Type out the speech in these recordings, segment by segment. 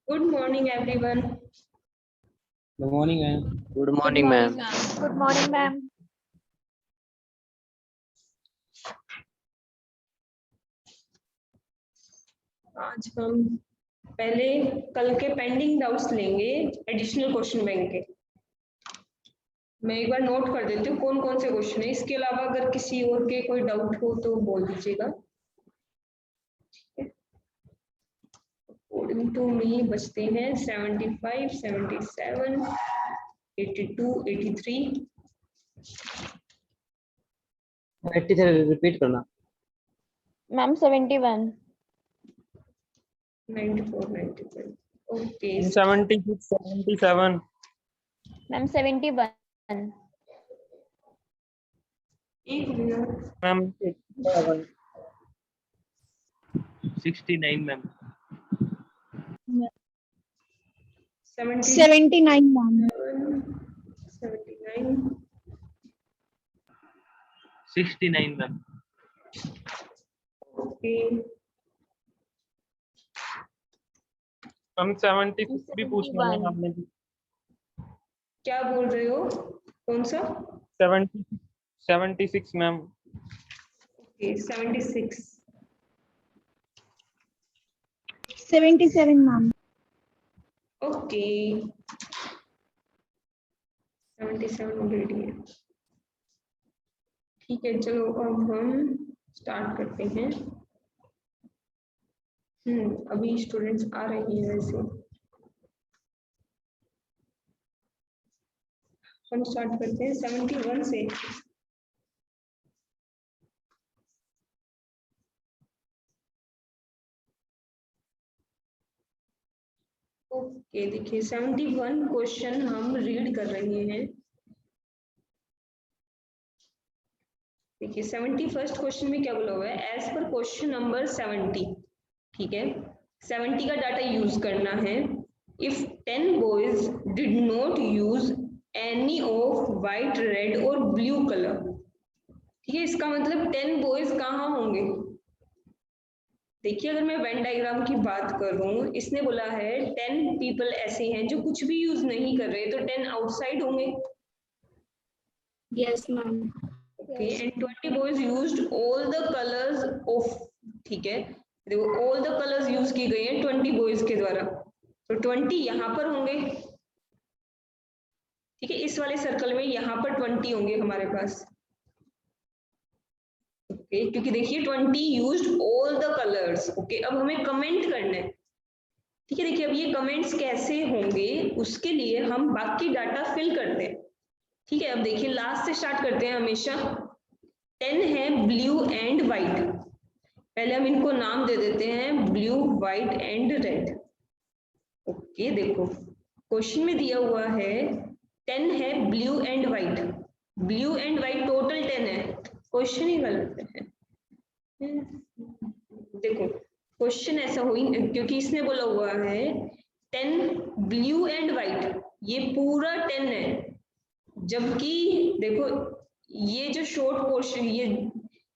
Good morning, everyone. Good morning, ma'am. Good morning, ma'am. Good morning, ma'am. आज हम पहले कल के पेंडिंग डाउट्स लेंगे एडिशनल क्वेश्चन बैंक के। मैं एक बार नोट कर देती हूँ कौन कौन से क्वेश्चन है। इसके अलावा अगर किसी और के कोई डाउट हो तो बोल दीजिएगा। अकॉर्डिंग टू मी बचते हैं 75, 77, 82, 83। 83 रिपीट करना। Ma'am, 71. 94, 95। ओके 76, 77. Ma'am, 71. एक minute. Ma'am, 67. 69, ma'am. 79, ma'am. 79, 69, ma'am. Okay हम 76 भी पूछना है 71. आपने। क्या बोल रहे हो? कौन सा? 76, ma'am. Okay 76, 77, ma'am. Okay 77 already है। ठीक है, चलो अब हम स्टार्ट करते हैं। अभी स्टूडेंट्स आ रही हैं वैसे। हम स्टार्ट करते हैं 71 से। ओके देखिए 71 क्वेश्चन हम रीड कर रहे हैं। देखिए 71st क्वेश्चन में क्या बोला हुआ है? एज पर क्वेश्चन नंबर 70, ठीक है, 70 का डाटा यूज करना है। If 10 boys did not use any of white, red और ब्लू कलर, ठीक है, इसका मतलब 10 बॉयज कहाँ होंगे? देखिए अगर मैं वेन डायग्राम की बात करूं, इसने बोला है 10 पीपल ऐसे हैं जो कुछ भी यूज नहीं कर रहे, तो 10 आउटसाइड होंगे। Yes, ma'am. Okay and 20 boys used all the colours of, ठीक है, देखो ऑल द कलर्स यूज की गई हैं 20 बॉयज के द्वारा, तो 20 यहाँ पर होंगे, ठीक है, इस वाले सर्कल में यहाँ पर 20 होंगे हमारे पास। ओके क्योंकि देखिए 20 used all the colours. Okay अब हमें कमेंट करना है, ठीक है। देखिए अब ये कमेंट्स कैसे होंगे उसके लिए हम बाकी डाटा फिल करते हैं, ठीक है। अब देखिए लास्ट से स्टार्ट करते हैं हमेशा। 10 है ब्लू एंड व्हाइट, पहले हम इनको नाम दे देते हैं blue, white and red. Okay देखो क्वेश्चन में दिया हुआ है 10 है blue and white, blue and white total 10 है, क्वेश्चन ही गलत है। देखो क्वेश्चन ऐसा हुई क्योंकि इसने बोला हुआ है 10 ब्लू एंड व्हाइट, ये पूरा 10 है, जबकि देखो ये जो शॉर्ट पोर्शन, ये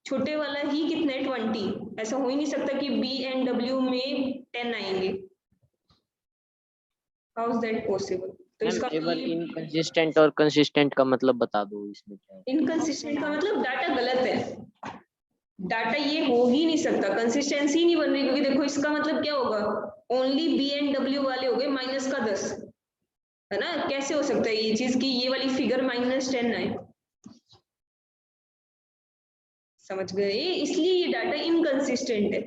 छोटे वाला ही कितना है 20, ऐसा हो ही नहीं सकता कि बी एंड डब्ल्यू में 10 आएंगे। How is that possible? तो इसका इनकंसिस्टेंट और कंसिस्टेंट का मतलब बता दो इसमें क्या है। इनकंसिस्टेंट का मतलब डाटा गलत है, डाटा ये हो ही नहीं सकता, कंसिस्टेंसी नहीं बन रही, क्योंकि देखो इसका मतलब क्या होगा, ओनली बी एंड डब्ल्यू वाले हो गए -10, है ना। कैसे हो सकता है ये चीज कि ये वाली फिगर -10 आए? समझ गए? इसलिए ये डाटा इनकंसिस्टेंट है।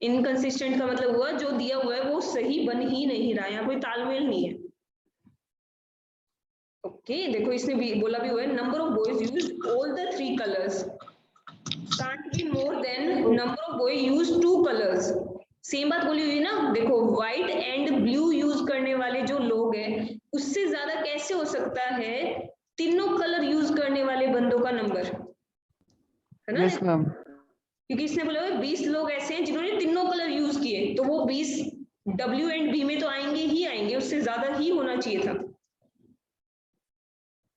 इनकंसिस्टेंट का मतलब हुआ जो दिया हुआ है वो सही बन ही नहीं रहा है, यहाँ कोई तालमेल नहीं है। ओके देखो इसने भी बोला भी हुआ है number of boys used all the 3 colours can't be more than number of boy use 2 colors। Same बात बोली हुई ना, देखो व्हाइट एंड ब्लू यूज करने वाले जो लोग हैं उससे ज्यादा कैसे हो सकता है तीनों कलर यूज करने वाले बंदों का नंबर, है ना। Yes, ma'am. क्योंकि इसने बोला 20 लोग ऐसे हैं जिन्होंने तीनों कलर यूज किए, तो वो 20 डब्ल्यू एंड बी में तो आएंगे ही आएंगे, उससे ज्यादा ही होना चाहिए था।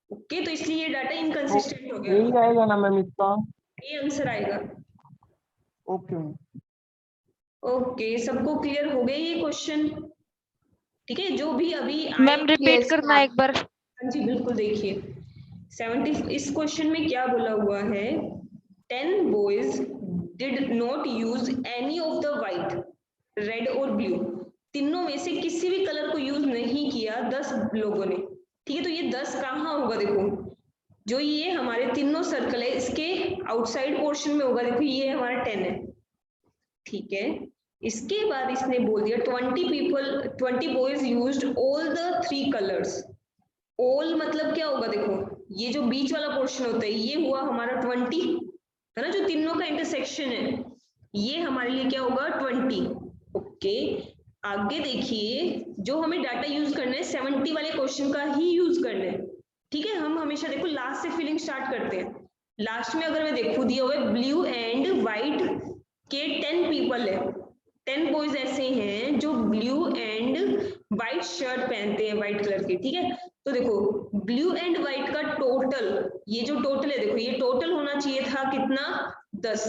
ओके तो इसलिए ये डाटा इनकंसिस्टेंट हो यही गया, आएगा ना मैम इसका? ये आंसर आएगा। Okay ma'am. ओके सबको क्लियर हो गया ये क्वेश्चन? ठीक है, जो भी अभी मैम रिपीट करना एक बार। हाँ जी बिल्कुल, देखिए 70 इस क्वेश्चन में क्या बोला हुआ है, 10 boys did not use any of the white, red और ब्लू, तीनों में से किसी भी कलर को यूज नहीं किया 10 लोगों ने। ठीक है, तो ये 10 कहाँ होगा, देखो जो ये हमारे तीनों सर्कल है इसके आउटसाइड पोर्शन में होगा, देखो ये हमारा 10 है। ठीक है, इसके बाद इसने बोल दिया 20 boys used all the 3 colors। all मतलब क्या होगा, देखो ये जो बीच वाला पोर्शन होता है ये हुआ हमारा 20 है ना, जो तीनों का इंटरसेक्शन है ये हमारे लिए क्या होगा 20। ओके, आगे देखिए जो हमें डाटा यूज करना है 70 वाले क्वेश्चन का ही यूज करना है। ठीक है, हम हमेशा देखो लास्ट से फिलिंग स्टार्ट करते हैं। लास्ट में अगर मैं देखूं दिया हुआ है ब्लू एंड व्हाइट के 10 पीपल है, 10 बॉयज ऐसे हैं जो ब्लू एंड व्हाइट शर्ट पहनते हैं व्हाइट कलर की। ठीक है, तो देखो ब्लू एंड व्हाइट का टोटल, ये जो टोटल है देखो ये टोटल होना चाहिए था कितना 10,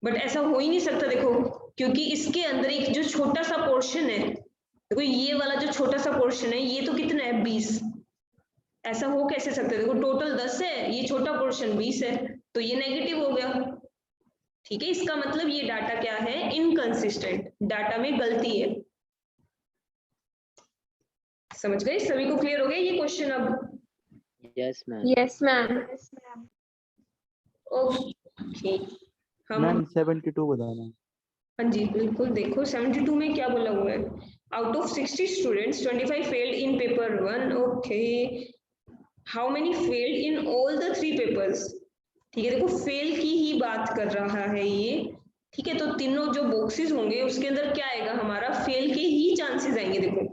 बट ऐसा हो ही नहीं सकता देखो, क्योंकि इसके अंदर एक जो छोटा सा पोर्शन है, देखो ये वाला जो छोटा सा पोर्शन है ये तो कितना है 20, ऐसा हो कैसे सकता है, देखो टोटल 10 है, ये छोटा पोर्शन 20 है, तो ये नेगेटिव हो गया। ठीक है, इसका मतलब ये डाटा क्या है, इनकंसिस्टेंट, डाटा में गलती है। समझ गए, सभी को क्लियर हो गया ये क्वेश्चन अब? Yes ma'am. Yes, ma'am. Okay, हम मैम 72 बताना। हाँ जी बिल्कुल, देखो 72 में क्या बोला हुआ है, out of 60 students 25 failed in paper 1। Okay, how many failed in all the 3 papers. ठीक है, देखो फेल की ही बात कर रहा है ये। ठीक है, तो तीनों जो बॉक्सेस होंगे उसके अंदर क्या आएगा, हमारा फेल के ही चांसेस आएंगे, देखो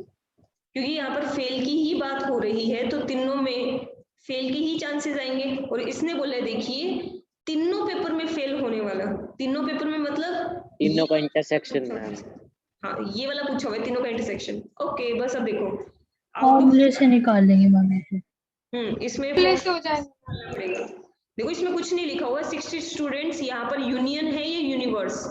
क्योंकि यहाँ पर फेल की ही बात हो रही है तो तीनों में फेल के ही चांसेस आएंगे। और इसने बोला है देखिए तीनों पेपर में फेल होने वाला, तीनों पेपर में मतलब तीनों का इंटरसेक्शन मैम। हाँ ये वाला पूछा हुआ है, तीनों का इंटरसेक्शन। ओके, बस अब देखो फॉर्मूले से निकाल लेंगे मैम ऐसे। इसमें Please हो जाए। पड़ेगा, देखो इसमें कुछ नहीं लिखा हुआ 60 स्टूडेंट्स, यहाँ पर यूनियन है ये यूनिवर्स।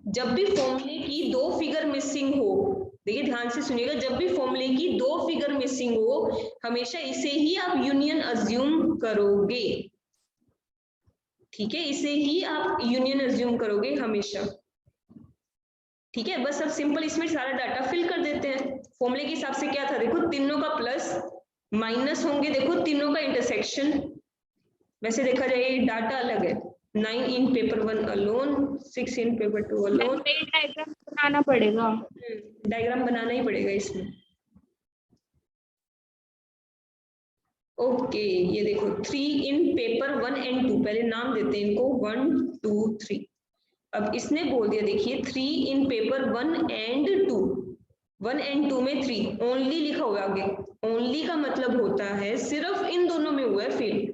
जब भी फॉर्मूले की 2 फिगर मिसिंग हो, देखिए ध्यान से सुनिएगा, जब भी फॉर्मूले की 2 फिगर मिसिंग हो हमेशा इसे ही आप यूनियन अज्यूम करोगे। ठीक है, इसे ही आप यूनियन अज्यूम करोगे हमेशा। ठीक है, बस अब सिंपल इसमें सारा डाटा फिल कर देते हैं। फॉर्मूले के हिसाब से क्या था, देखो तीनों का प्लस माइनस होंगे, देखो तीनों का इंटरसेक्शन, वैसे देखा जाए डाटा अलग है, 9 in paper 1 alone, 6 in paper 2 alone. Diagram बनाना पड़ेगा। डायग्राम बनाना ही पड़ेगा इसमें। ओके, ये देखो 3 इन पेपर 1 एंड 2, पहले नाम देते हैं इनको 1 2 3। अब इसने बोल दिया देखिए 3 इन पेपर 1 एंड 2, 1 एंड 2 में 3 ओनली लिखा हुआ आगे, ओनली का मतलब होता है सिर्फ इन दोनों में हुआ है फेल।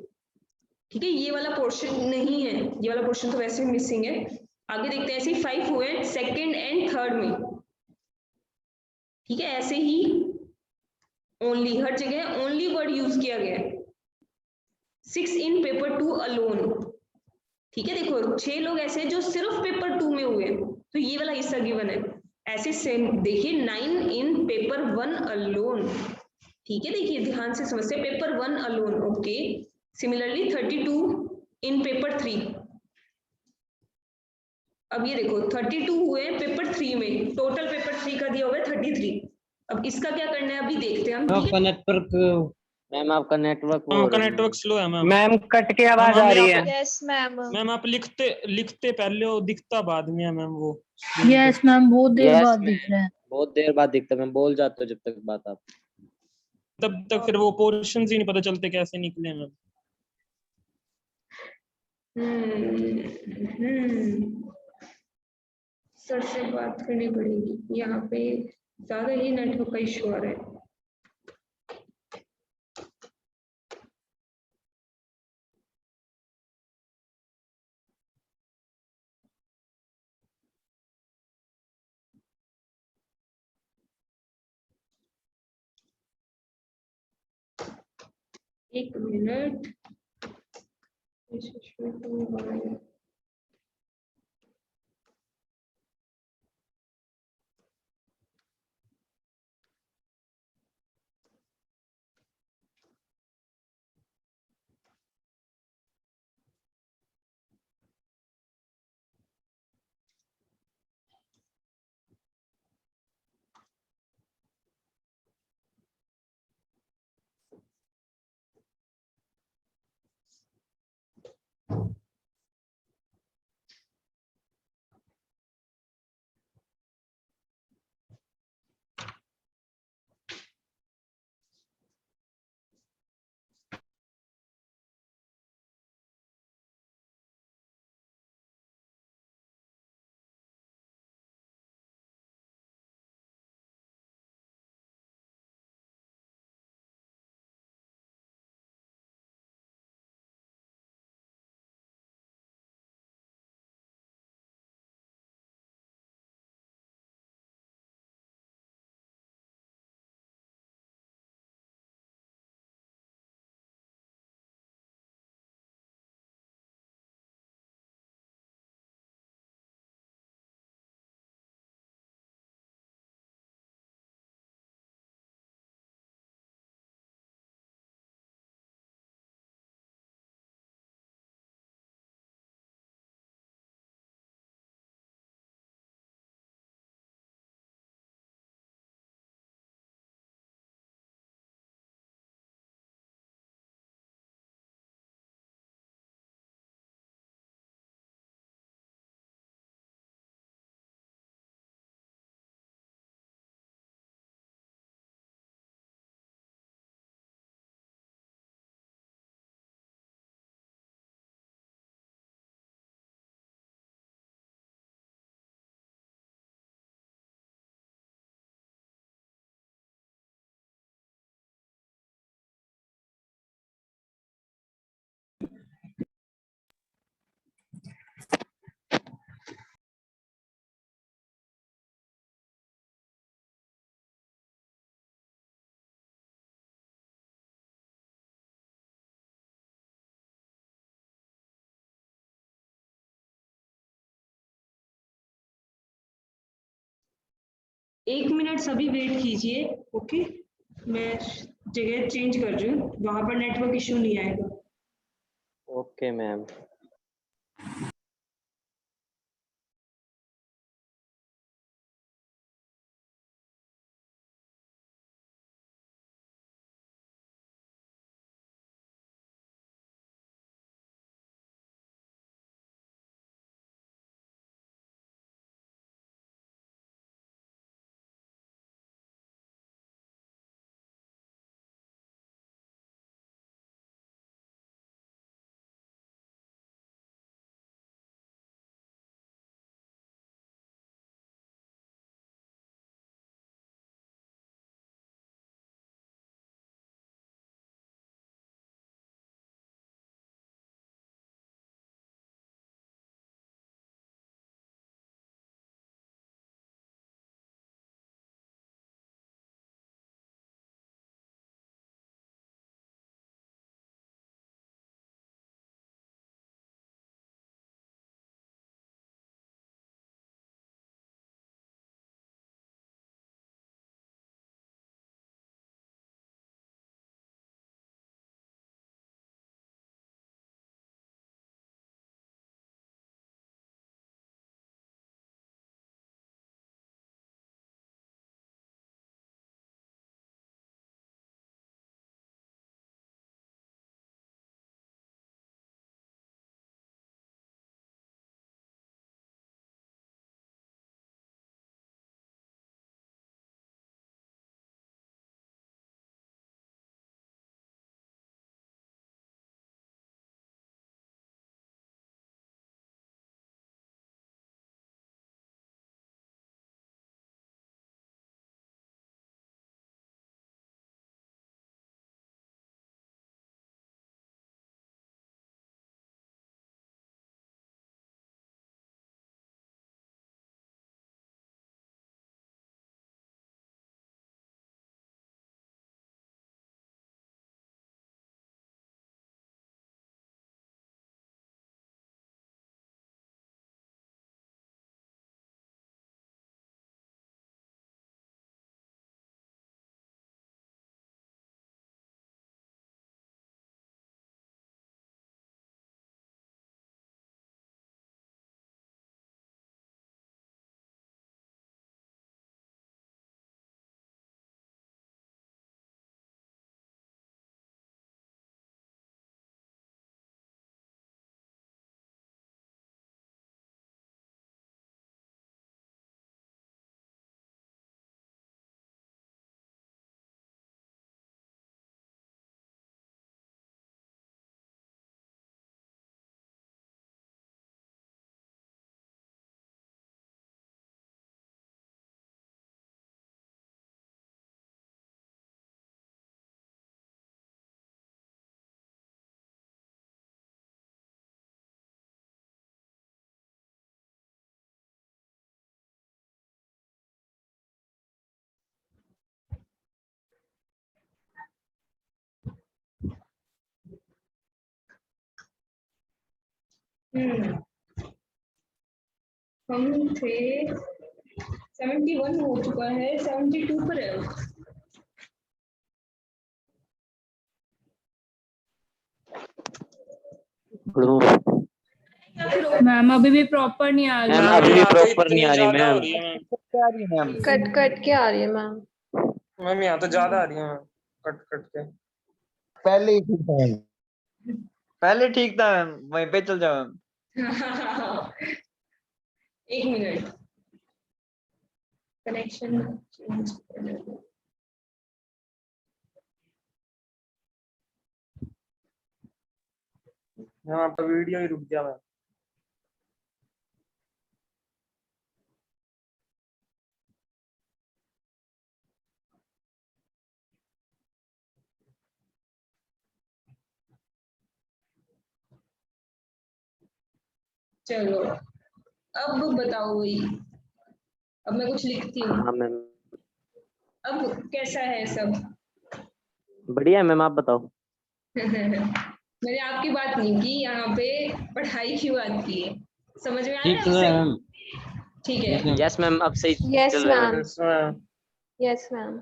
ठीक है, ये वाला पोर्शन नहीं है, ये वाला पोर्शन तो वैसे मिसिंग है। आगे देखते हैं, ऐसे ही 5 हुए सेकंड एंड थर्ड में। ठीक है, ऐसे ही ओनली, हर जगह ओनली वर्ड यूज किया गया है। 6 इन पेपर 2 अलोन। ठीक है, देखो 6 लोग ऐसे हैं जो सिर्फ पेपर 2 में हुए, तो ये वाला हिस्सा गिवन है। ऐसे सेम देखिए 9 इन पेपर 1 अलोन। ठीक है, देखिए ध्यान से समझते, पेपर 1 अलोन। ओके, सिमिलरली 32 इन पेपर 3। अब ये देखो 32 हुए पेपर 3 में, टोटल पेपर 3 का दिया हुआ है 33। अब इसका क्या करना है अभी देखते हैं हम। ठीक आपका है, नेटवर्क, मैम आपका नेटवर्क आपका नेटवर्क स्लो है मैम। मैम कट के आवाज आ रही है। Yes, ma'am. मैम आप लिखते पहले हो, दिखता बाद में है मैम वो। यस मैम, बहुत देर Yes, बाद ma'am. दिख रहा है। बहुत देर बाद दिखता है, मैं बोल जाता हूँ जब तक बात आप। तब तक फिर वो पोर्शंस ही नहीं पता चलते कैसे निकले मैम। सर से बात करनी पड़ेगी, यहाँ पे ज्यादा ही नेटवर्क का इशू आ रहा है। एक मिनट, 1 मिनट सभी वेट कीजिए। ओके, मैं जगह चेंज कर रही हूँ, वहां पर नेटवर्क इश्यू नहीं आएगा। Okay ma'am. हम थे 71 हो चुका है, 72 पर है। मैम अभी भी प्रॉपर नहीं आ मैम रही। अभी भी यहाँ तो प्रॉपर नहीं इतनी आ रही ज्यादा हो मैम। रही है मैम। क्या आ रही है मैम? कट कट के आ रही है मैम। मैम यहाँ तो ज्यादा आ रही है मैम, कट कट के। पहले ही ठीक था मैम। पहले ठीक था मैम, वहीं पे चल जाओ मैम। 1 minute, connection change. यहाँ पर वीडियो ही रुक गया मैम। चलो अब बताओ भाई, अब मैं कुछ लिखती हूँ। हाँ मैम, अब कैसा है सब? बढ़िया है मैम, आप बताओ। मैंने आपकी बात नहीं की, यहाँ पे पढ़ाई की बात की है। समझ में आ रहा ठीक है तो है आपसे? मैम। ठीक है। यस मैम, अब सही Yes, चल रहा है। ma'am. Yes, ma'am.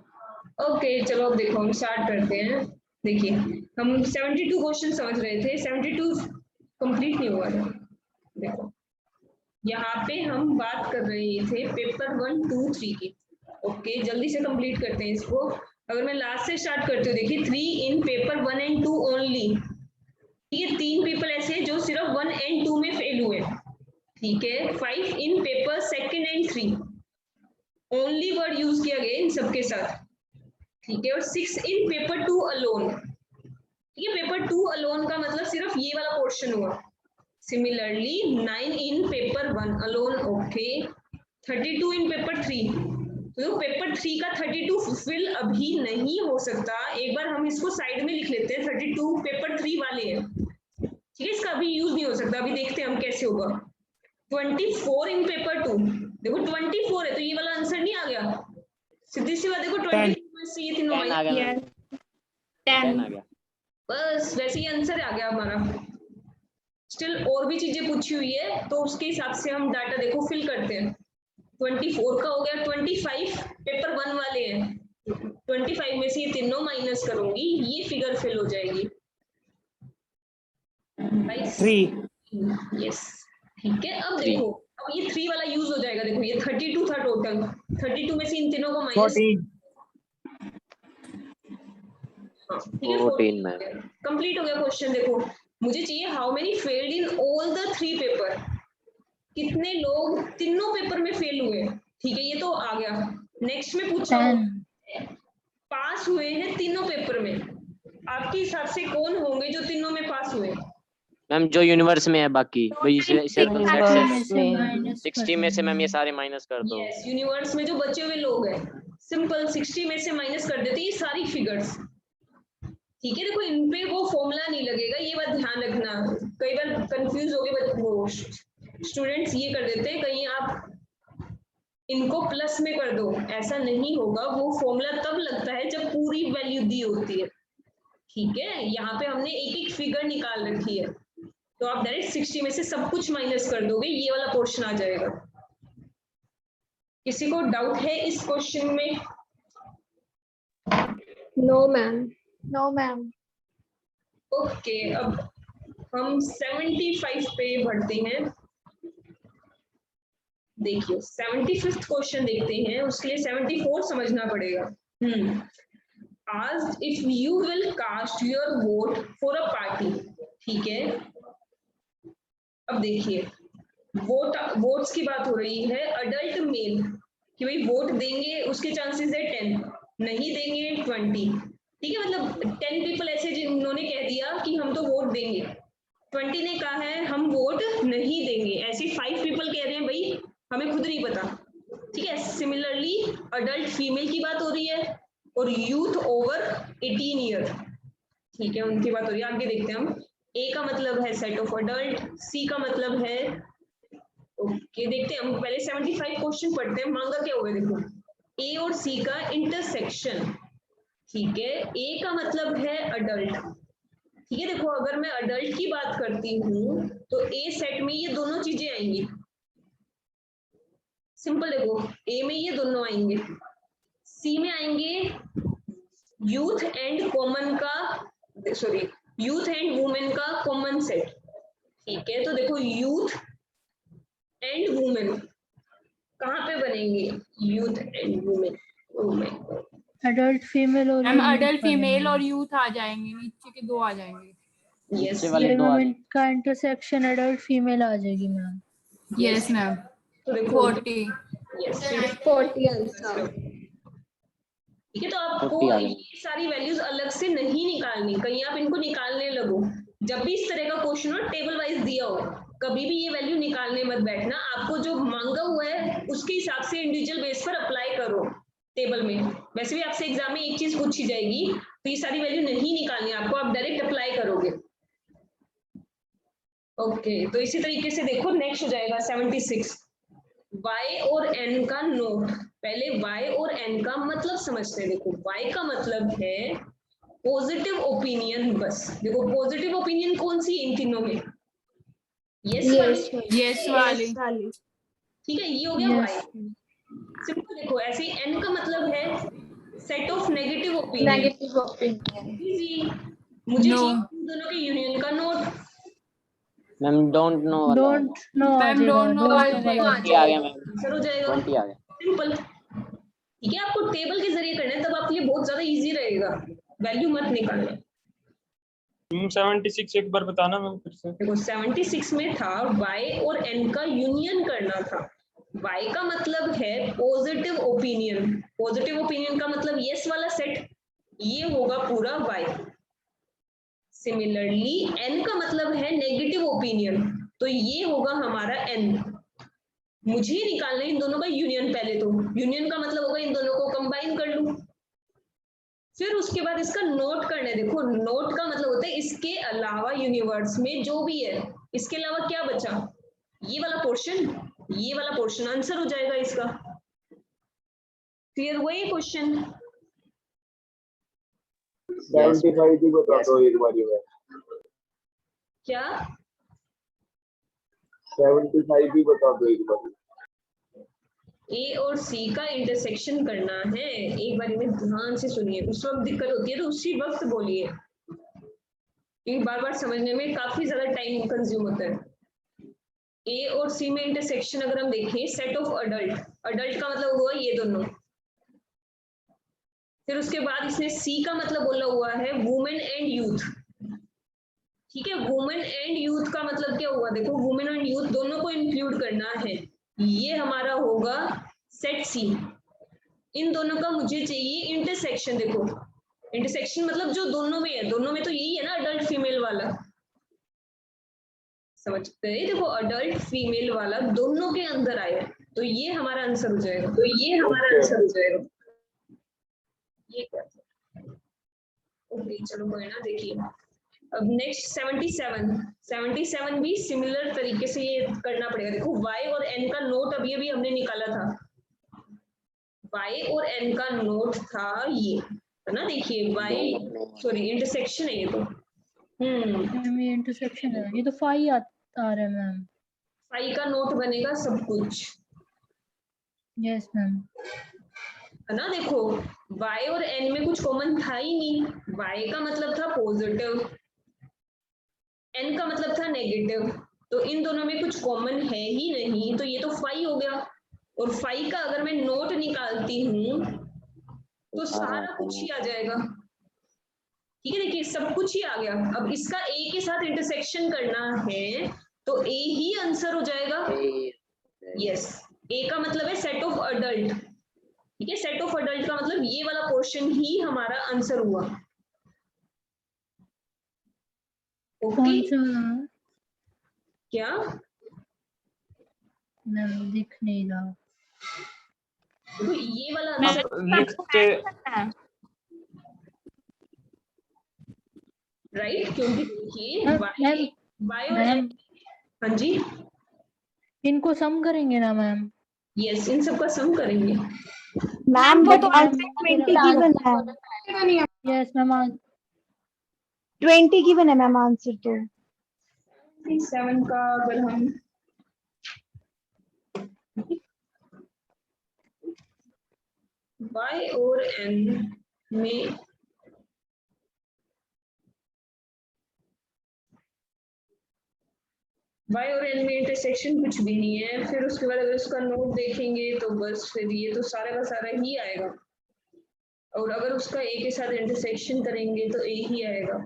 ओके चलो अब देखो हम स्टार्ट करते हैं। देखिए हम 72 क्वेश्चन समझ रहे थे, 72 कंप्लीट नहीं हुआ था। देखो यहाँ पे हम बात कर रहे थे पेपर 1, 2, 3 की। ओके जल्दी से कंप्लीट करते हैं इसको। अगर मैं लास्ट से स्टार्ट करती हूँ, देखिए 3 इन पेपर 1 एंड 2 ओनली। ठीक है, 3 पीपल ऐसे हैं जो सिर्फ 1 एंड 2 में फेल हुए। ठीक है, 5 इन paper 2 and 3 only word use किया गया इन सबके साथ। ठीक है, और 6 इन पेपर 2 अलोन। ठीक है, पेपर 2 अलोन का मतलब सिर्फ ये वाला पोर्शन हुआ। Similarly 9 in paper 1 alone. Okay, 32 in paper 3। तो पेपर 3 का 32 फिल अभी नहीं हो सकता। एक बार हम इसको साइड में लिख लेते हैं, 32 पेपर 3 वाले हैं। ठीक है, इसका अभी यूज नहीं हो सकता। अभी देखते हैं हम कैसे होगा। 24 इन पेपर 2। देखो 24 है तो ये वाला आंसर नहीं आ गया। सीधी सी बात, देखो 24 में से ये तीनों 10 आ गया मैम, 10 आ गया। बस वैसे ही आंसर आ गया हमारा। स्टिल और भी चीजें पूछी हुई है तो उसके हिसाब से हम डाटा देखो फिल करते हैं। 24 का हो गया, 25 पेपर 1 वाले हैं। 25 में से ये तीनों माइनस करूंगी, ये फिगर फिल हो जाएगी। 3 यस ठीक है। अब देखो अब ये 3 वाला यूज हो जाएगा। देखो ये 32 था टोटल, 32 में से इन तीनों को माइनस 14 मैम। कंप्लीट हो गया क्वेश्चन। देखो मुझे चाहिए how many failed in all the 3 paper. कितने लोग तीनों पेपर में फेल हुए। ठीक है, ये तो आ गया। नेक्स्ट में पूछा पास हुए हैं तीनों पेपर में। आपके हिसाब से कौन होंगे जो तीनों में पास हुए? मैम जो यूनिवर्स में है बाकी वही इसे तो सेट से -60 60 में से मैम ये सारे माइनस कर दो। यस, यूनिवर्स में जो बचे हुए लोग हैं, सिंपल 60 में से माइनस कर देते हैं ये सारी फिगर्स। ठीक है, देखो इन पे वो फॉर्मूला नहीं लगेगा, ये बात ध्यान रखना। कई बार कंफ्यूज हो गए वो स्टूडेंट्स ये कर देते हैं, कहीं आप इनको प्लस में कर दो, ऐसा नहीं होगा। वो फॉर्मूला तब लगता है जब पूरी वैल्यू दी होती है। ठीक है, यहाँ पे हमने एक एक फिगर निकाल रखी है तो आप डायरेक्ट 60 में से सब कुछ माइनस कर दोगे, ये वाला पोर्शन आ जाएगा। किसी को डाउट है इस क्वेश्चन में? No, ma'am. No, ma'am. Okay, अब हम 75 पे बढ़ते हैं। देखिए 75th क्वेश्चन देखते हैं, उसके लिए 74 समझना पड़ेगा। Asked if you will cast your vote for a party। ठीक है, अब देखिए वोट्स की बात हो रही है। अडल्ट मेल कि भाई वोट देंगे उसके चांसेस है 10, नहीं देंगे 20। ठीक है, मतलब 10 पीपल ऐसे जिन्होंने कह दिया कि हम तो वोट देंगे, 20 ने कहा है हम वोट नहीं देंगे। ऐसे 5 पीपल कह रहे हैं भाई हमें खुद नहीं पता। ठीक है, सिमिलरली अडल्ट फीमेल की बात हो रही है और यूथ ओवर 18 ईयर। ठीक है, उनकी बात हो रही है। आगे देखते हैं हम। ए का मतलब है सेट ऑफ अडल्ट, सी का मतलब है ओके देखते हैं हम पहले 75 क्वेश्चन पढ़ते हैं। मांगा क्या हुआ है, देखो ए और सी का इंटरसेक्शन। ठीक है, ए का मतलब है अडल्ट। ठीक है, देखो अगर मैं अडल्ट की बात करती हूँ तो ए सेट में ये दोनों चीजें आएंगी। सिंपल, देखो ए में ये दोनों आएंगे, सी में आएंगे यूथ एंड कॉमन का, सॉरी यूथ एंड वुमेन का कॉमन सेट। ठीक है, तो देखो यूथ एंड वुमेन कहाँ पे बनेंगे? Youth and women. Adult female और मैम अडल्ट फीमेल और यूथ आ जाएंगे, नीचे के 2 आ जाएंगे। यस नीचे वाले 2 आ जाएंगे। का इंटरसेक्शन अडल्ट फीमेल आ जाएगी मैम। यस मैम, तो देखो 40। Yes 40 answer. ठीक है, तो आपको 40 आ जाएंगे। ये सारी वैल्यूज अलग से नहीं निकालनी, कहीं आप इनको निकालने लगो। जब भी इस तरह का क्वेश्चन हो टेबल वाइज दिया हो, कभी भी ये वैल्यू निकालने मत बैठना। आपको जो मांगा हुआ है उसके हिसाब से इंडिविजुअल बेस पर अप्लाई करो टेबल में। वैसे भी आपसे एग्जाम में एक चीज पूछी जाएगी तो ये सारी वैल्यू नहीं निकालनी आपको, आप डायरेक्ट अप्लाई करोगे। ओके, तो इसी तरीके से देखो नेक्स्ट हो जाएगा 76 y और n का नोट। पहले y और n का मतलब समझते हैं। देखो y का मतलब है पॉजिटिव ओपिनियन। बस देखो पॉजिटिव ओपिनियन कौन सी इन तीनों में? यस Yes, वाली। यस वाली। ठीक है, ये हो गया Yes. y। सिंपल देखो, ऐसे ही n का मतलब है set of negative opinion. Negative opinion. Easy, मुझे No. चाहिए इन दोनों के यूनियन का नोट। मैम डोंट नो वाला Don't know आ Ma'am, जाएगा, don't know don't uh know जाएगा। वाला। 20 आ गया मैम, आंसर हो जाएगा 20 आ गया। सिंपल। ठीक है, आपको टेबल के जरिए करना है, तब आपके लिए बहुत ज्यादा इजी रहेगा, वैल्यू मत निकालना। 76 एक बार बताना मैम फिर से। देखो 76 में था y और n का यूनियन करना था। y का मतलब है पॉजिटिव ओपिनियन, पॉजिटिव ओपिनियन का मतलब यस वाला सेट, ये होगा पूरा y। सिमिलरली n का मतलब है नेगेटिव ओपिनियन, तो ये होगा हमारा n। मुझे निकालना है इन दोनों का यूनियन, पहले तो यूनियन का मतलब होगा इन दोनों को कंबाइन कर लूं, फिर उसके बाद इसका नोट करना है। देखो नोट का मतलब होता है इसके अलावा यूनिवर्स में जो भी है, इसके अलावा क्या बचा, ये वाला पोर्शन, ये वाला पोर्शन आंसर हो जाएगा इसका। क्लियर हुआ ये क्वेश्चन? 75 भी बता दो एक बारी में। क्या 75 भी बता दो एक बारी। ए और सी का इंटरसेक्शन करना है, एक बारी में ध्यान से सुनिए, उस वक्त दिक्कत होती है तो उसी वक्त बोलिए, क्योंकि बार बार समझने में काफी ज्यादा टाइम कंज्यूम होता है। ए और सी में इंटरसेक्शन अगर हम देखें, सेट ऑफ अडल्ट, अडल्ट का मतलब हुआ ये दोनों, फिर उसके बाद इसने सी का मतलब बोला हुआ है वुमेन एंड यूथ। ठीक है, वुमेन एंड यूथ का मतलब क्या हुआ, देखो वुमेन एंड यूथ दोनों को इंक्लूड करना है, ये हमारा होगा सेट सी। इन दोनों का मुझे चाहिए इंटरसेक्शन। देखो इंटरसेक्शन मतलब जो दोनों में है, दोनों में तो यही है ना अडल्ट फीमेल वाला, समझ गए? देखो अडल्ट फीमेल वाला दोनों के अंदर आया, तो ये हमारा आंसर हो जाएगा, तो ये हमारा आंसर हो जाएगा। ये क्या, ओके चलो कोई ना, देखिए अब नेक्स्ट 77 भी सिमिलर तरीके से ये करना पड़ेगा। देखो y और n का नोट अभी अभी हमने निकाला था, y और n का नोट था ये, है ना? देखिए y सॉरी इंटरसेक्शन है ये तो, मैम ये इंटरसेक्शन है, ये तो फाई आ रहा है मैम। फाई का नोट बनेगा सब कुछ, यस मैम। है ना? देखो y और n में कुछ कॉमन था ही नहीं, y का मतलब था पॉजिटिव, n का मतलब था नेगेटिव, तो इन दोनों में कुछ कॉमन है ही नहीं, तो ये तो फाई हो गया। और फाई का अगर मैं नोट निकालती हूँ तो सारा कुछ ही आ जाएगा। ठीक है, देखिए सब कुछ ही आ गया। अब इसका a के साथ इंटरसेक्शन करना है तो a ही आंसर हो जाएगा। यस, a का मतलब है सेट ऑफ अडल्ट। ठीक है, सेट ऑफ अडल्ट का मतलब ये वाला पोर्शन ही हमारा आंसर हुआ। कौन सा क्या मैम दिख नहीं रहा? तो ये वाला आंसर लिखते राइट, क्योंकि देखिए मैम y और मैम n, हाँ जी इनको सम करेंगे ना मैम? यस, इन सब का सम करेंगे। मैम बट आंसर 20 गिवन है। Yes ma'am. 20 गिवन है मैम आंसर तो। 7 का अगर हम y और n में y और n में इंटरसेक्शन कुछ भी नहीं है, फिर उसके बाद अगर उसका नोट देखेंगे तो बस फिर ये तो सारा का सारा ही आएगा, और अगर उसका a के साथ इंटरसेक्शन करेंगे तो a ही आएगा।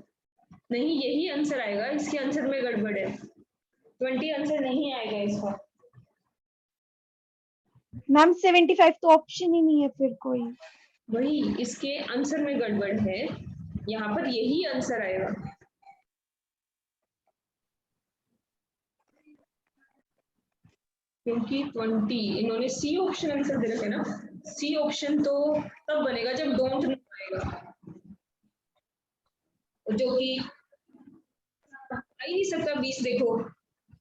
नहीं, यही आंसर आएगा, इसके आंसर में गड़बड़ है, 20 आंसर नहीं आएगा इसका। मैम 75 तो ऑप्शन ही नहीं है फिर कोई। वही, इसके आंसर में गड़बड़ है, यहाँ पर यही आंसर आएगा। क्योंकि 20 इन्होंने सी ऑप्शन आंसर दे रखे ना, सी ऑप्शन तो तब बनेगा जब डोंट नो आएगा, जो कि आ ही नहीं सकता 20। देखो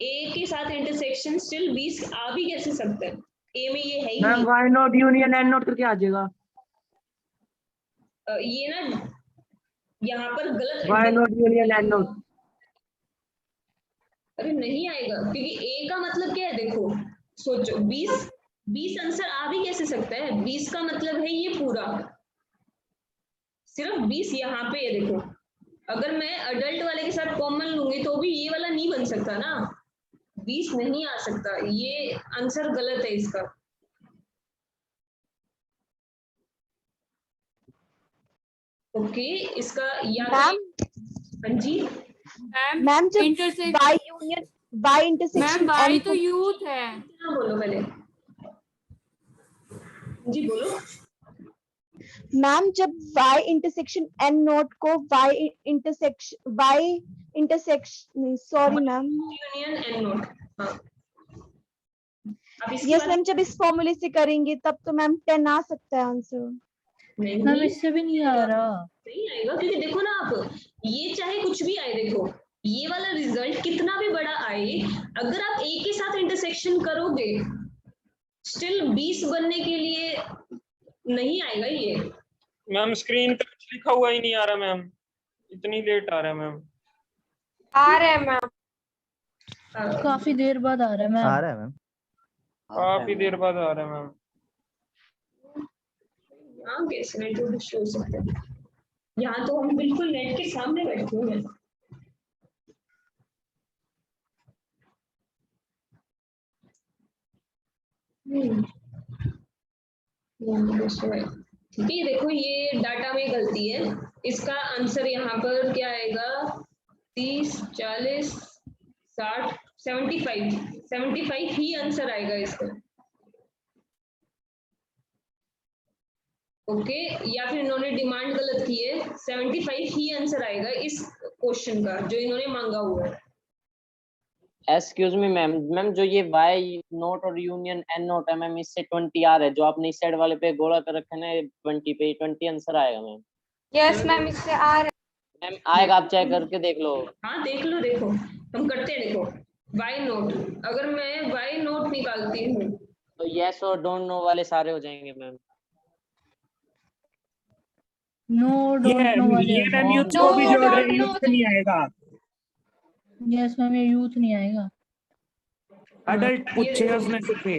ए के साथ इंटरसेक्शन स्टिल 20 आ भी कैसे सकता है, ए में ये है ही नहीं। Y not union and not करके आ जाएगा। ये ना यहाँ पर गलत, Y not union and not. अरे नहीं आएगा, क्योंकि ए का मतलब क्या है, देखो सोचो 20 आंसर आ भी कैसे सकता है? 20 का मतलब है ये पूरा, सिर्फ 20 यहाँ पे है देखो। अगर मैं अडल्ट वाले के साथ कॉमन लूंगी तो भी ये वाला नहीं बन सकता ना, 20 नहीं आ सकता, ये आंसर गलत है इसका। ओके इसका याद मैम हाँ जी मैम जब intersect y union y ma'am intersection Y n तो यूथ है। हाँ बोलो पहले जी बोलो। मैम जब y इंटरसेक्शन n नोट को y intersection sorry ma'am union N not. हाँ अब इसके यस बाद मैम जब इस फॉर्मूले से करेंगे तब तो मैम 10 आ सकता है आंसर। नहीं मैम इससे भी नहीं आ रहा। नहीं आएगा, क्योंकि देखो ना आप, ये चाहे कुछ भी आए, देखो ये वाला रिजल्ट कितना भी बड़ा आए, अगर आप एक के साथ इंटरसेक्शन करोगे स्टिल 20 बनने के लिए नहीं आएगा ये। मैम स्क्रीन पे कुछ लिखा हुआ ही नहीं आ रहा मैम, इतनी लेट आ रहा है मैम। आ रहे हैं मैम। काफी देर बाद आ रहा है मैम। आ रहा है मैम। काफी देर बाद आ रहा है मैम। यहाँ कैसे नेट शो सकते हैं? यहाँ तो हम बिल्कुल नेट के सामने बैठे हुए हैं। ठीक है देखो ये डाटा में गलती है, इसका आंसर यहाँ पर क्या आएगा? 30 40 60 75 ही आंसर आएगा इसका। ओके या फिर इन्होंने डिमांड गलत की है, 75 ही आंसर आएगा इस क्वेश्चन का जो इन्होंने मांगा हुआ है। एक्सक्यूज मी मैम, जो ये y नोट और यूनियन n नोट है मैम, इससे 20 आ रहा है, जो आपने इस साइड वाले पे गोला कर रखा है ना 20 पे, 20 आंसर आएगा मैम। यस मैम इससे आ रहे मैम आएगा, आप चेक करके देख लो। हाँ देख लो, देखो हम करते हैं। देखो y नोट, अगर मैं y नोट निकालती हूँ तो यस और डोंट नो वाले सारे हो जाएंगे मैम। नो डोंट नो वाले ये मैम यूथ No, को भी जोड़ रहे don't हैं, know यूथ नहीं आएगा। यस मैम ये यूथ नहीं आएगा। अडल्ट पूछे उसने कुछ भी।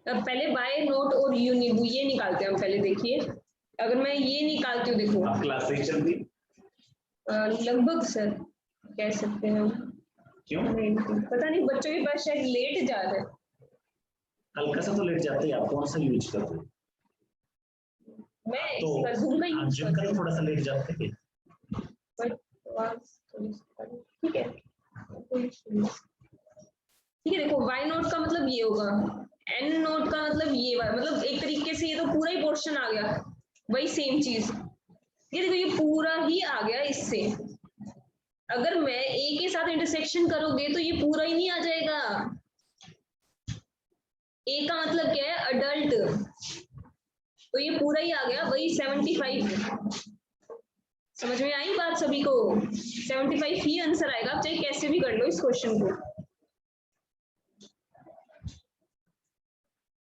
अब पहले y नोट और यूनिबू ये निकालते हैं हम पहले। देखिए अगर मैं ये निकालती हूँ, देखो क्लास सही चल रही? लगभग सर कह सकते हैं हम। क्यों? पता नहीं बच्चों के पास शायद लेट जा रहा है। हल्का सा तो लेट जाते हैं, आप कौन सा यूज करते हो? मैं तो इसका जूम का यूज जिम का थोड़ा सा लेट जाते हैं। ठीक है देखो y नोट का मतलब ये होगा, n नोट का मतलब ये वाला, मतलब एक तरीके से ये तो पूरा ही पोर्शन आ गया, वही सेम चीज। ये देखो ये पूरा ही आ गया इससे। अगर मैं a के साथ इंटरसेक्शन करोगे तो ये पूरा ही नहीं आ जाएगा। a का मतलब क्या है? अडल्ट, तो ये पूरा ही आ गया, वही 75। समझ में आई बात सभी को? 75 ही आंसर आएगा, आप चाहे कैसे भी कर लो इस क्वेश्चन को।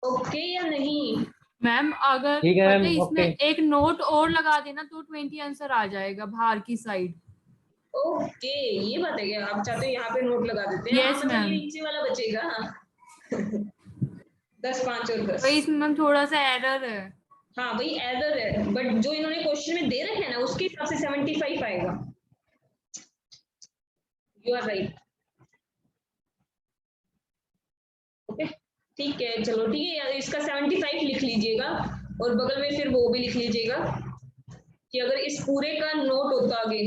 ओके या नहीं? मैम अगर ठीक है पता मैम, है इसमें ओके। एक नोट और लगा देना तो 20 आंसर आ जाएगा बाहर की साइड। ओके ये बात है क्या? आप चाहते हो यहाँ पे नोट लगा देते हैं? Yes, हाँ, मतलब ma'am. ये नीचे वाला बचेगा 10 5 और 10। वही इसमें मैम थोड़ा सा एरर है। हाँ वही एरर है, बट जो इन्होंने क्वेश्चन में दे रखे हैं ना उसके हिसाब से 75 आएगा। You are right. ओके ठीक है, चलो ठीक है यार, इसका 75 लिख लीजिएगा और बगल में फिर वो भी लिख लीजिएगा कि अगर इस पूरे का नोट होता आगे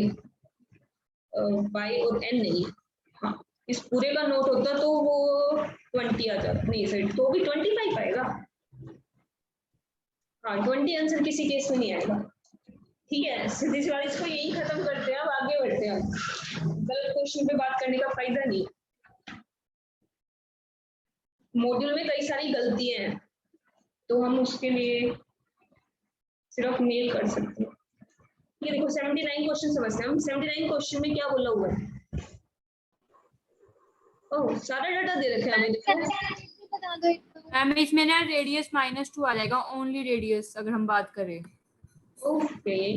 y और n नहीं, हाँ इस पूरे का नोट होता तो वो 20 आ जाता, नहीं सही तो भी 25 आएगा। हाँ 20 आंसर किसी केस में नहीं आएगा। ठीक है सीधी सी बात, इसको यही खत्म करते हैं, अब आगे बढ़ते हैं। गलत क्वेश्चन पे बात करने का फायदा नहीं। मॉड्यूल में कई सारी गलतियां हैं तो हम उसके लिए सिर्फ मेल कर सकते हैं। ये देखो 79 क्वेश्चन समझते हैं हम। 79 क्वेश्चन में क्या बोला हुआ है? ओह सारा डाटा दे रखे हैं हमें, देखो। मैम इसमें ना रेडियस -2 आ जाएगा, ओनली रेडियस अगर हम बात करें। Okay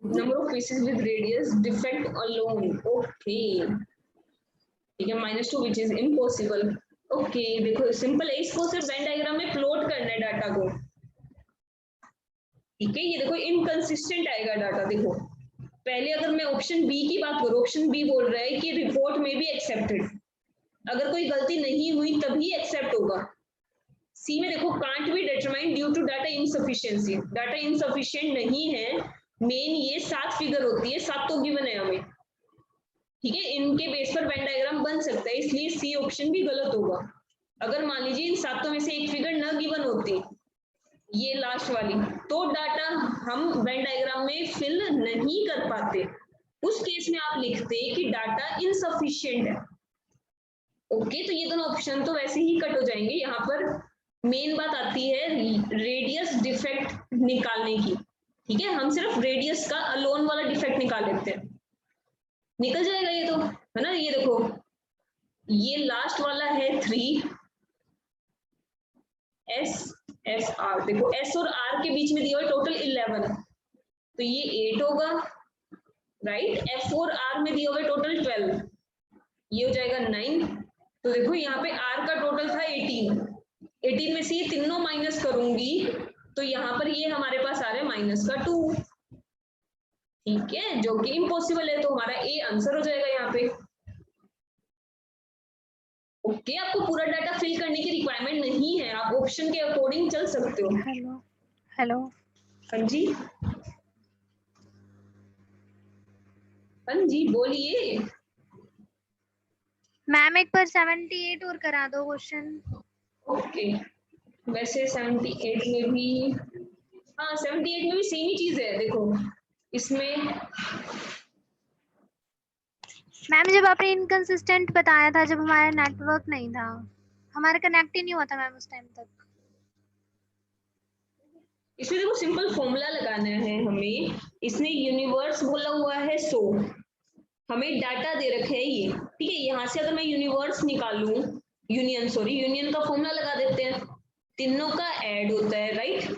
number of pieces with radius defect alone. Okay ठीक है, -2 विच इज इम्पॉसिबल। ओके देखो सिंपल है, इसको सिर्फ वेन डायग्राम में प्लॉट करना है डाटा को। ठीक है, ये देखो इनकंसिस्टेंट आएगा डाटा। देखो पहले अगर मैं ऑप्शन बी की बात करूँ, ऑप्शन बी बोल रहा है कि रिपोर्ट में भी एक्सेप्टेड, अगर कोई गलती नहीं हुई तभी एक्सेप्ट होगा। सी में देखो can't be determined due to data insufficiency, data insufficient नहीं है। मेन ये 7 फिगर होती है, 7 तो गिवन है हमें। ठीक है, इनके बेस पर वेन डायग्राम बन सकता है, इसलिए सी ऑप्शन भी गलत होगा। अगर मान लीजिए इन 7 में से एक फिगर न गिवन होती, ये लास्ट वाली, तो डाटा हम वेन डायग्राम में फिल नहीं कर पाते। उस केस में आप लिखते कि डाटा इनसफिशिएंट है। ओके, तो ये दोनों ऑप्शन तो वैसे ही कट हो जाएंगे। यहाँ पर मेन बात आती है रेडियस डिफेक्ट निकालने की। ठीक है, हम सिर्फ रेडियस का अलोन वाला डिफेक्ट निकाल लेते हैं, निकल जाएगा ये तो, है ना। ये देखो ये लास्ट वाला है 3 SFR, देखो S और R के बीच में दिया हुआ टोटल 11, तो ये 8 होगा, राइट। F और R में दिया हुआ टोटल 12, ये हो जाएगा 9। तो देखो यहाँ पे R का टोटल था 18 में से ये तीनों माइनस करूंगी तो यहाँ पर ये हमारे पास आ रहा है -2। ठीक है, जो कि इम्पॉसिबल है, तो हमारा ए आंसर हो जाएगा यहाँ पे। ओके, आपको पूरा डाटा फिल करने की रिक्वायरमेंट नहीं है, आप ऑप्शन के अकॉर्डिंग चल सकते हो। हेलो हेलो हाँ जी, हाँ जी बोलिए। मैम एक बार 78 और करा दो क्वेश्चन। ओके, वैसे 78 में भी, हाँ 78 में भी सेम ही चीज है। देखो इसमें मैम जब आपने इनकंसिस्टेंट बताया था, जब हमारा नेटवर्क नहीं था, हमारा कनेक्ट ही नहीं हुआ था मैम उस टाइम तक। इसमें देखो सिंपल फॉर्मूला लगाना है हमें। इसने यूनिवर्स बोला हुआ है 100, हमें डाटा दे रखे है ये। ठीक है, यहाँ से अगर मैं यूनिवर्स निकालूं, यूनियन का फॉर्मूला लगा देते हैं। तीनों का ऐड होता है, राइट,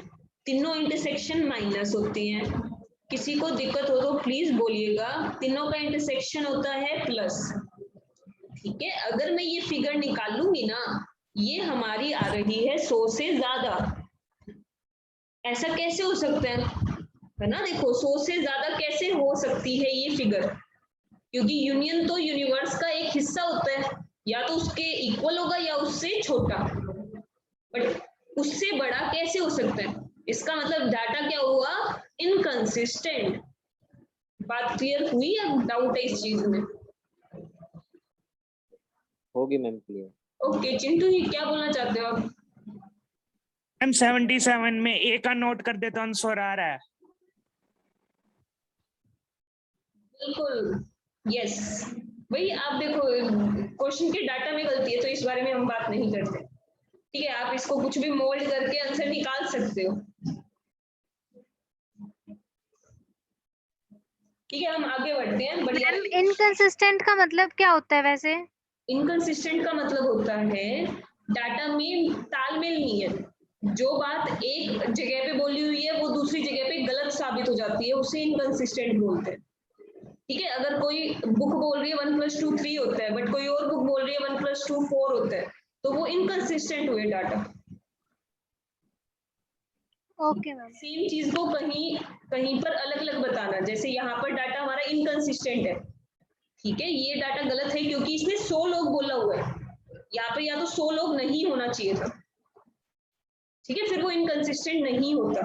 तीनों इंटरसेक्शन माइनस होती हैं। किसी को दिक्कत हो तो प्लीज बोलिएगा। तीनों का इंटरसेक्शन होता है प्लस। ठीक है, अगर मैं ये फिगर निकालूंगी ना, ये हमारी आ रही है 100 से ज्यादा। ऐसा कैसे हो सकता है ना। देखो 100 से ज्यादा कैसे हो सकती है ये फिगर, क्योंकि यूनियन तो यूनिवर्स का एक हिस्सा होता है, या तो उसके इक्वल होगा या उससे छोटा, बट उससे बड़ा कैसे हो सकता है। इसका मतलब डाटा क्या हुआ, इनकंसिस्टेंट। बात क्लियर हुई या डाउट है इस चीज में? होगी मैम क्लियर। ओके चिंटू जी क्या बोलना चाहते हो आप? मैम 77 में ए का नोट कर देता हूँ, आंसर आ रहा है। बिल्कुल यस, वही आप देखो क्वेश्चन के डाटा में गलती है, तो इस बारे में हम बात नहीं करते। ठीक है, आप इसको कुछ भी मोल्ड करके आंसर निकाल सकते हो। ठीक है, हम आगे बढ़ते हैं। बढ़िया। इनकंसिस्टेंट का मतलब क्या होता है वैसे? इनकंसिस्टेंट का मतलब होता है डाटा में तालमेल नहीं है। जो बात एक जगह पे बोली हुई है वो दूसरी जगह पे गलत साबित हो जाती है, उसे इनकंसिस्टेंट बोलते हैं। ठीक है, अगर कोई बुक बोल रही है 1 + 2 3 होता है, बट कोई और बुक बोल रही है 1 + 2 4 होता है, तो वो इनकंसिस्टेंट हुए डाटा। Okay ma'am. सेम चीज को कहीं पर अलग अलग बताना। जैसे यहाँ पर डाटा हमारा इनकंसिस्टेंट है, ठीक है, ये डाटा गलत है क्योंकि इसमें 100 लोग बोला हुआ है, यहाँ पे या तो 100 लोग नहीं होना चाहिए था। ठीक है, फिर वो इनकंसिस्टेंट नहीं होता।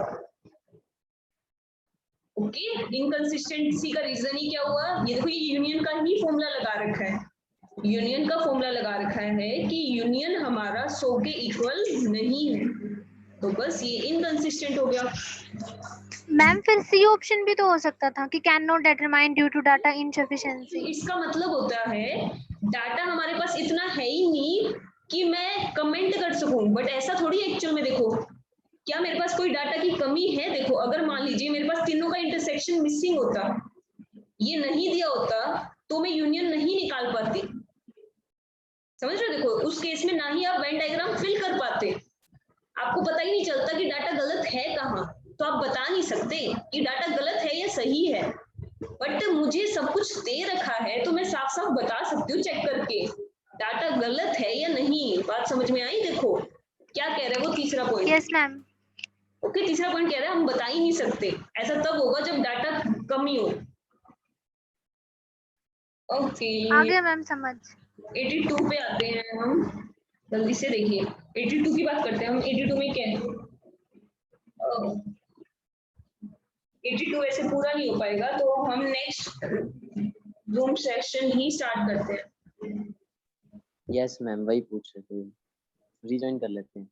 ओके, इनकंसिस्टेंसी का रीजन ही क्या हुआ, ये देखो ये यूनियन का ही फॉर्मूला लगा रखा है। यूनियन का फॉर्मूला लगा रखा है कि यूनियन हमारा 100 के इक्वल नहीं है, तो बस ये इनकंसिस्टेंट हो गया। मैम फिर सी ऑप्शन भी तो हो सकता था कि can not determine due to data insufficiency. इसका मतलब होता है डाटा हमारे पास इतना है ही नहीं कि मैं कमेंट कर सकूं, बट ऐसा थोड़ी एक्चुअल में। देखो क्या मेरे पास कोई डाटा की कमी है? देखो अगर मान लीजिए मेरे पास तीनों का इंटरसेक्शन मिसिंग होता, ये नहीं दिया होता, तो मैं यूनियन नहीं निकाल पाती। समझ रहे हो? देखो उस केस में ना ही आप वेन डायग्राम फिल कर पाते, आपको पता ही नहीं चलता कि डाटा गलत है कहाँ, तो आप बता नहीं सकते कि डाटा गलत है या सही है। बट मुझे सब कुछ दे रखा है तो मैं साफ साफ बता सकती हूँ चेक करके डाटा गलत है या नहीं, बात समझ में आई? देखो क्या कह रहा है वो तीसरा पॉइंट। Yes ma'am. ओके, तीसरा पॉइंट कह रहा है हम बता ही नहीं सकते, ऐसा तब होगा जब डाटा कमी हो। ओके आ गया मैम समझ। 82 पे आते हैं हम, जल्दी से देखिए 82 की बात करते हैं हम। 82 में क्या है? 82 ऐसे पूरा नहीं हो पाएगा, तो हम नेक्स्ट जूम सेशन ही स्टार्ट करते हैं। यस मैम, वही पूछ रहे थे, रिजॉइन कर लेते हैं।